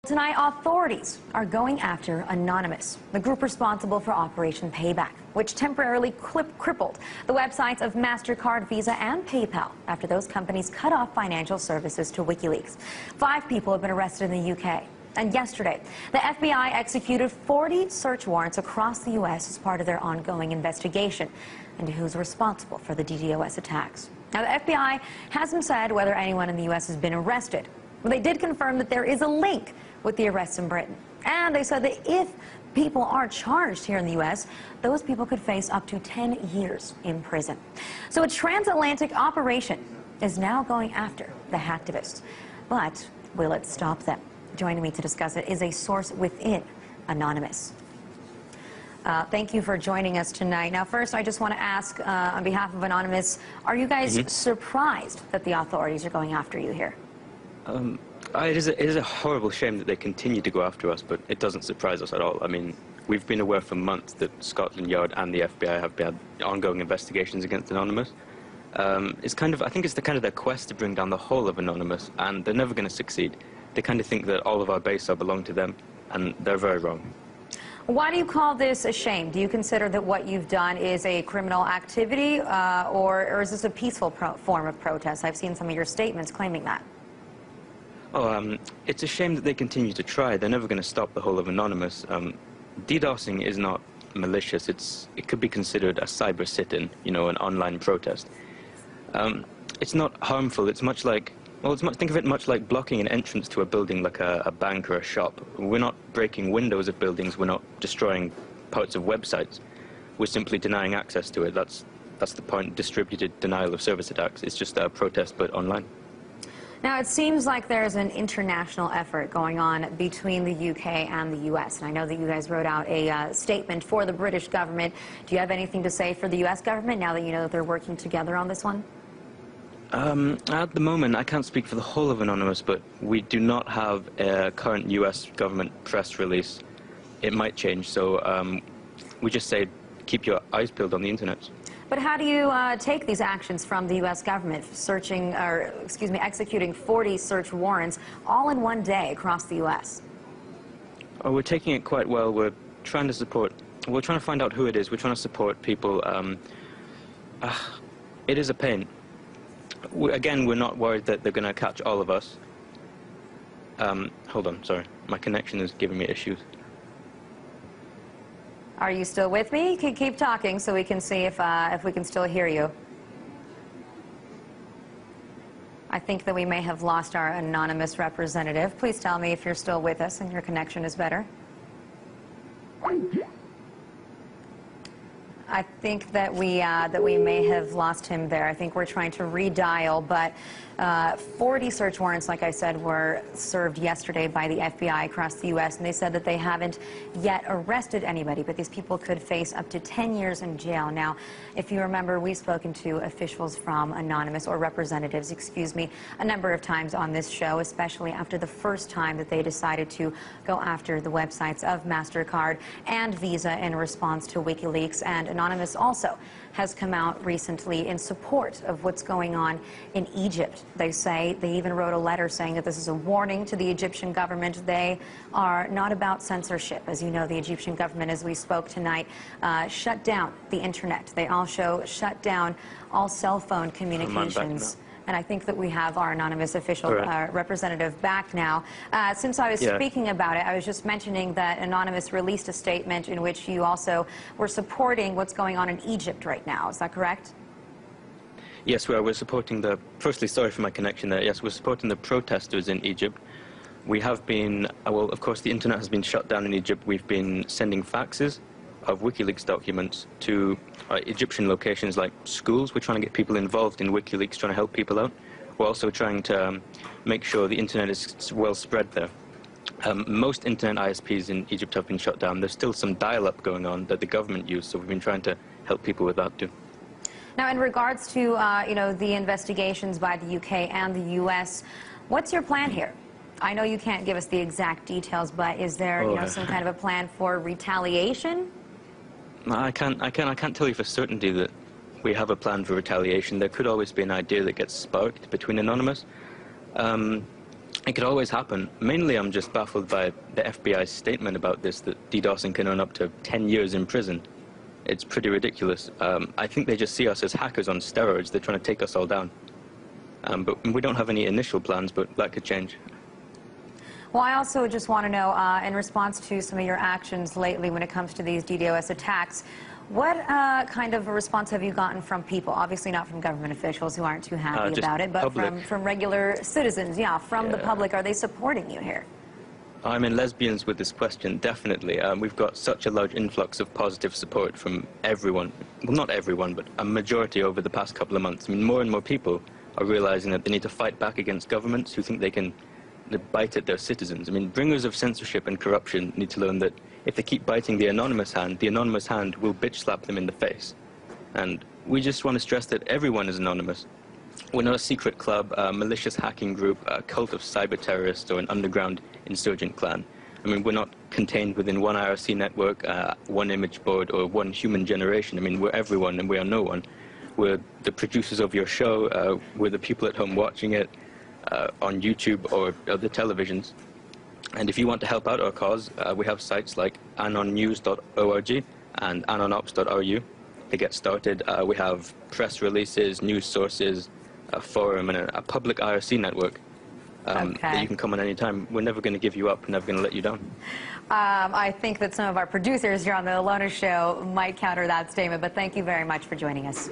Tonight, authorities are going after Anonymous, the group responsible for Operation Payback, which temporarily crippled the websites of MasterCard, Visa, and PayPal after those companies cut off financial services to WikiLeaks. 5 people have been arrested in the UK. And yesterday, the FBI executed 40 search warrants across the U.S. as part of their ongoing investigation into who's responsible for the DDoS attacks. Now, the FBI hasn't said whether anyone in the U.S. has been arrested, but they did confirm that there is a link with the arrests in Britain. And they said that if people are charged here in the U.S., those people could face up to 10 years in prison. So a transatlantic operation is now going after the hacktivists. But will it stop them? Joining me to discuss it is a source within Anonymous. Thank you for joining us tonight. Now, first, I just want to ask, on behalf of Anonymous, are you guys surprised that the authorities are going after you here? It is a horrible shame that they continue to go after us, but it doesn't surprise us at all. I mean, we've been aware for months that Scotland Yard and the FBI have had ongoing investigations against Anonymous. It's kind of, I think it's the kind of their quest to bring down the whole of Anonymous, and they're never going to succeed. They kind of think that all of our base belong to them, and they're very wrong. Why do you call this a shame? Do you consider that what you've done is a criminal activity, or is this a peaceful form of protest? I've seen some of your statements claiming that. It's a shame that they continue to try. They're never going to stop the whole of Anonymous. DDoSing is not malicious. It could be considered a cyber sit-in, you know, an online protest. It's not harmful. It's much like, well, think of it much like blocking an entrance to a building like a bank or a shop. We're not breaking windows of buildings. We're not destroying parts of websites. We're simply denying access to it. That's the point. Distributed denial of service attacks. It's just a protest, but online. Now, it seems like there's an international effort going on between the UK and the US. And I know that you guys wrote out a statement for the British government. Do you have anything to say for the US government now that you know that they're working together on this one? At the moment, I can't speak for the whole of Anonymous, but we do not have a current US government press release. It might change, so we just say keep your eyes peeled on the internet. But how do you take these actions from the U.S. government, executing 40 search warrants all in one day across the U.S.? Oh, we're taking it quite well. We're trying to find out who it is. We're trying to support people. It is a pain. Again, we're not worried that they're going to catch all of us. Hold on, sorry. My connection is giving me issues. Are you still with me? You can keep talking so we can see if we can still hear you. I think that we may have lost our Anonymous representative. Please tell me if you're still with us and your connection is better. I think that we may have lost him there. I think we're trying to redial, but 40 search warrants, like I said, were served yesterday by the FBI across the U.S., and they said that they haven't yet arrested anybody, but these people could face up to 10 years in jail. Now, if you remember, we've spoken to officials from Anonymous, or representatives, excuse me, a number of times on this show, especially after the first time that they decided to go after the websites of MasterCard and Visa in response to WikiLeaks. And Anonymous also has come out recently in support of what's going on in Egypt. They say, they even wrote a letter saying that this is a warning to the Egyptian government. They are not about censorship. As you know, the Egyptian government, as we spoke tonight, shut down the internet. They also shut down all cell phone communications. And I think that we have our Anonymous official representative back now. Since I was speaking about it, I was just mentioning that Anonymous released a statement in which you also were supporting what's going on in Egypt right now. Is that correct? Yes, we're supporting the... Firstly, sorry for my connection there. Yes, we're supporting the protesters in Egypt. We have been... well, of course, the internet has been shut down in Egypt. We've been sending faxes of WikiLeaks documents to Egyptian locations like schools. We're trying to get people involved in WikiLeaks, trying to help people out. We're also trying to make sure the internet is well spread there. Most internet ISPs in Egypt have been shut down. There's still some dial-up going on that the government used, so we've been trying to help people with that too. Now, in regards to you know, the investigations by the UK and the US, what's your plan here? I know you can't give us the exact details, but is there you know, some kind of a plan for retaliation? I can't tell you for certainty that we have a plan for retaliation. There could always be an idea that gets sparked between Anonymous. It could always happen. Mainly, I'm just baffled by the FBI's statement about this, that DDoSing can earn up to 10 years in prison. It's pretty ridiculous. I think they just see us as hackers on steroids. They're trying to take us all down. But we don't have any initial plans, but that could change. Well, I also just want to know, in response to some of your actions lately when it comes to these DDoS attacks, what kind of a response have you gotten from people? Obviously not from government officials who aren't too happy about it, but from regular citizens, from the public. Are they supporting you here? I'm in lesbians with this question, definitely. We've got such a large influx of positive support from everyone. Well, not everyone, but a majority over the past couple of months. I mean, more and more people are realizing that they need to fight back against governments who think they can bite at their citizens. I mean, bringers of censorship and corruption need to learn that if they keep biting the anonymous hand will bitch slap them in the face. And we just want to stress that everyone is anonymous. We're not a secret club, a malicious hacking group, a cult of cyber terrorists, or an underground insurgent clan. I mean, we're not contained within one IRC network, one image board, or one human generation. I mean, we're everyone and we are no one. We're the producers of your show, we're the people at home watching it, on YouTube or other televisions. And if you want to help out our cause, we have sites like anonnews.org and anonops.ru to get started. We have press releases, news sources, a forum, and a public IRC network that you can come on any time. We're never going to give you up, we're never going to let you down. I think that some of our producers here on the Alona Show might counter that statement, but thank you very much for joining us.